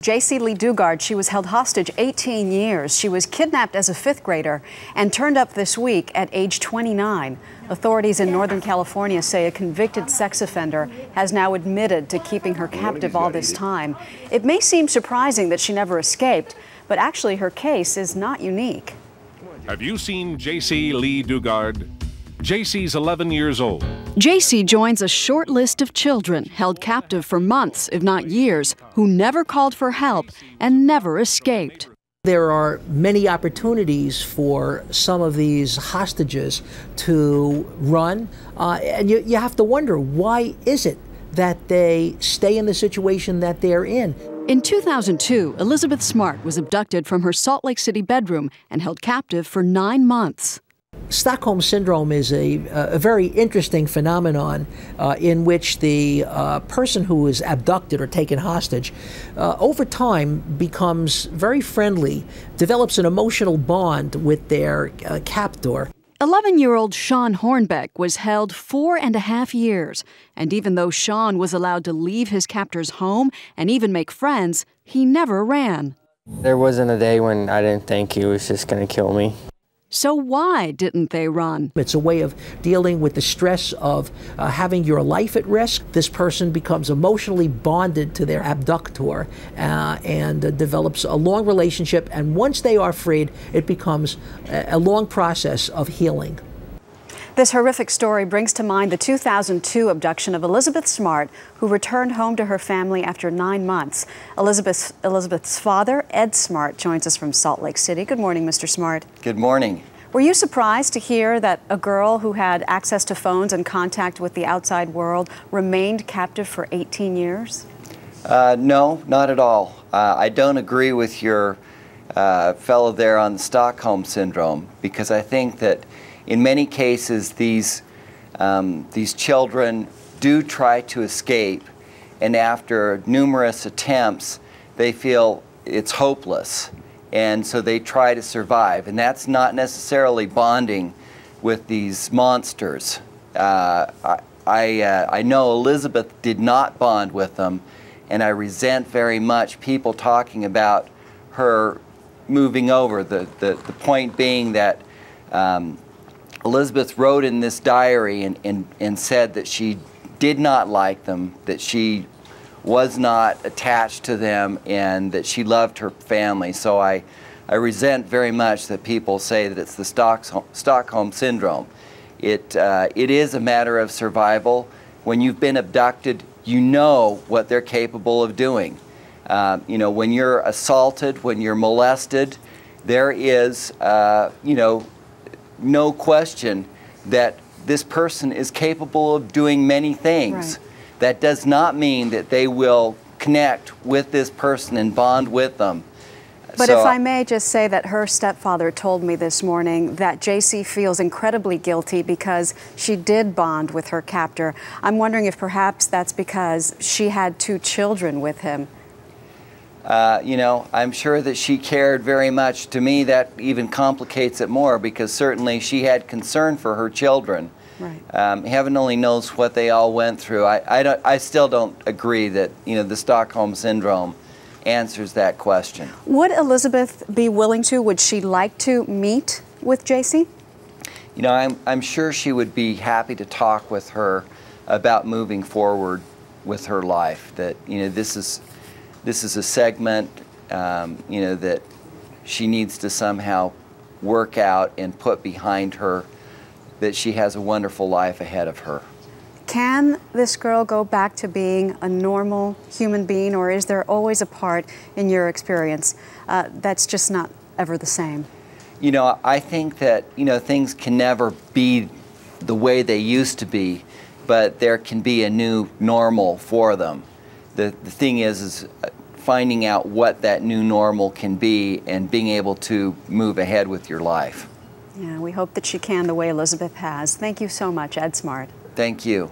Jaycee Lee Dugard, she was held hostage 18 years. She was kidnapped as a 5th grader and turned up this week at age 29. Authorities in Northern California say a convicted sex offender has now admitted to keeping her captive all this time. It may seem surprising that she never escaped, but actually her case is not unique. Have you seen Jaycee Lee Dugard? Jaycee's 11 years old. Jaycee joins a short list of children held captive for months, if not years, who never called for help and never escaped. There are many opportunities for some of these hostages to run, and you have to wonder, why is it that they stay in the situation that they're in? In 2002, Elizabeth Smart was abducted from her Salt Lake City bedroom and held captive for 9 months. Stockholm Syndrome is a very interesting phenomenon in which the person who is abducted or taken hostage over time becomes very friendly, develops an emotional bond with their captor. 11-year-old Sean Hornbeck was held 4.5 years, and even though Sean was allowed to leave his captor's home and even make friends, he never ran. There wasn't a day when I didn't think he was just going to kill me. So why didn't they run? It's a way of dealing with the stress of having your life at risk. This person becomes emotionally bonded to their abductor and develops a long relationship. And once they are freed, it becomes a long process of healing. This horrific story brings to mind the 2002 abduction of Elizabeth Smart, who returned home to her family after 9 months. Elizabeth's father, Ed Smart, joins us from Salt Lake City. Good morning, Mr. Smart. Good morning. Were you surprised to hear that a girl who had access to phones and contact with the outside world remained captive for 18 years? No, not at all. I don't agree with your fellow there on the Stockholm Syndrome, because I think that in many cases, these children do try to escape, and after numerous attempts, they feel it's hopeless, and so they try to survive, and that's not necessarily bonding with these monsters. I know Elizabeth did not bond with them, and I resent very much people talking about her moving over. The point being that Elizabeth wrote in this diary and said that she did not like them, that she was not attached to them, and that she loved her family. So I resent very much that people say that it's the Stockholm Syndrome. It is a matter of survival. When you've been abducted, you know what they're capable of doing. You know, when you're assaulted, when you're molested, there is, you know, no question that this person is capable of doing many things. Right. That does not mean that they will connect with this person and bond with them. But if I may just say that her stepfather told me this morning that Jaycee feels incredibly guilty because she did bond with her captor. I'm wondering if perhaps that's because she had 2 children with him. You know, I'm sure that she cared very much. To me, that even complicates it more, because certainly she had concern for her children. Right. Heaven only knows what they all went through. I still don't agree that, you know, the Stockholm Syndrome answers that question. Would Elizabeth be willing to, would she like to meet with Jaycee? You know, I'm sure she would be happy to talk with her about moving forward with her life. That, you know, this is a segment, you know, that she needs to somehow work out and put behind her, that she has a wonderful life ahead of her. Can this girl go back to being a normal human being, or is there always a part in your experience that's just not ever the same? You know, I think that, you know, things can never be the way they used to be, but there can be a new normal for them. The thing is finding out what that new normal can be and being able to move ahead with your life. Yeah, we hope that she can the way Elizabeth has. Thank you so much, Ed Smart. Thank you.